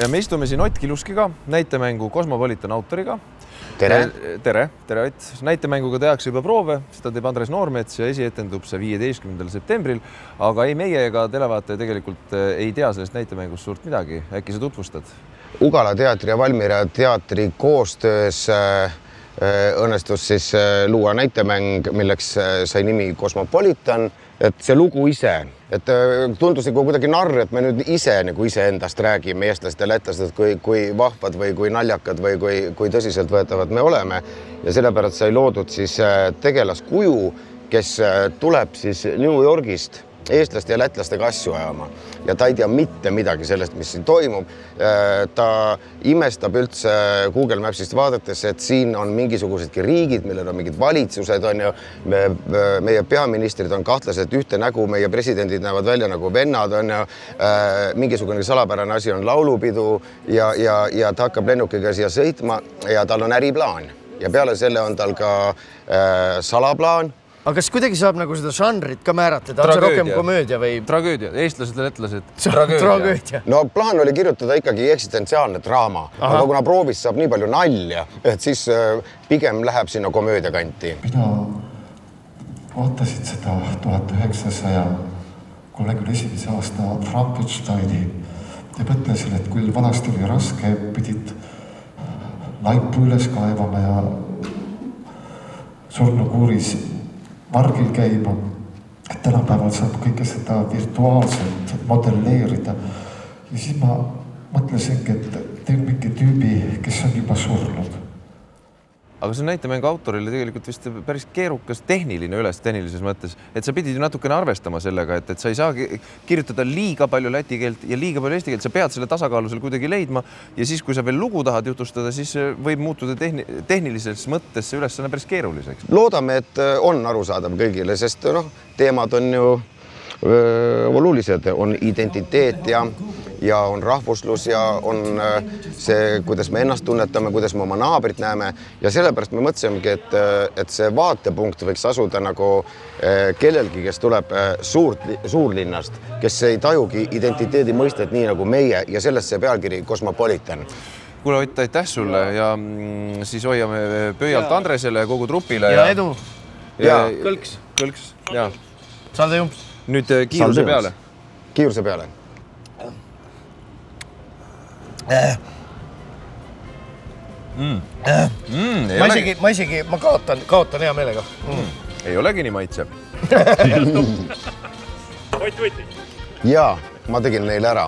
ja me istume siin Ott Kiluskiga, näitemängu Cosmopolitan autoriga. Tere! Tere, Ott. Näitemänguga tehakse juba proove, seda teeb Andres Noormets ja esietendub see 15. septembril, aga ei meie ega televaataja tegelikult ei tea sellest näitemängust suurt midagi. Äkki sa tutvustad? Ugala teatri ja Valmiera teatri koostöös õnnestus siis luua näitemäng, milleks sai nimi Cosmopolitan, et see lugu ise, et tundus nagu kuidagi narr, et me nüüd ise nagu iseendast räägime, eestlased ja lätlased, kui vahvad või kui naljakad või kui tõsiselt võetavad me oleme. Ja sellepärast sai loodud siis tegelaskuju, kes tuleb siis New Yorgist eestlaste ja lätlastega asju ajama ja ta ei tea mitte midagi sellest, mis siin toimub. Ta imestab üldse Google Mapsist vaadates, et siin on mingisugusedki riigid, millel on mingid valitsused, on ju. Meie peaministrid on kahtlased ühte nägu, meie presidendid näevad välja nagu vennad, on ju. Mingisugune salapärane asi on laulupidu ja ta hakkab lennukiga siia sõitma ja tal on äriplaan. Ja peale selle on tal ka salaplaan. Aga kas kuidagi saab nagu seda žanrit ka määratleda? On see rohkem komöödia või? Tragöödia. Eestlased ja lätlased. Tragöödia. No plaan oli kirjutada ikkagi eksistentsiaalne draama. Aga kuna proovis saab nii palju nalja, et siis pigem läheb sinna komöödia kanti. Mina vaatasin seda 1931. aasta Frankensteini ja mõtlesin, et kui vanasti oli raske, pidid laipu üles kaevama ja surnukuuris margil käima, et tänapäeval saab kõike seda virtuaalselt modelleerida. Ja siis ma mõtlesingi, et teen mingi tüübi, kes on juba surnud. Aga see näitemängu autorile tegelikult vist päris keerukas tehnilises mõttes, et sa pidid ju natukene arvestama sellega, et sa ei saa kirjutada liiga palju läti keelt ja liiga palju eesti keelt, sa pead selle tasakaalu seal kuidagi leidma ja siis, kui sa veel lugu tahad jutustada, siis võib muutuda tehnilises mõttes see ülesanne päris keeruliseks. Loodame, et on arusaadav kõigile, sest teemad on ju olulised, on identiteet ja on rahvuslus ja on see, kuidas me ennast tunnetame, kuidas me oma naabrit näeme ja sellepärast me mõtlesimegi, et see vaatepunkt võiks asuda nagu kellelgi, kes tuleb suurlinnast, kes ei tajugi identiteedi mõistet nii nagu meie ja sellest see pealkiri Cosmopolitan. Kuule, Ott, aitäh sulle ja siis hoiame pöialt Andresele ja kogu trupile. Ja edu. Ja Kõlks. Ja. Salde jumps. Nüüd kiiruse peale. Kiiruse peale. Ma kaotan hea meelega. Ei olegi nii maitsev. Ott võti. Jaa, ma tegin neile ära.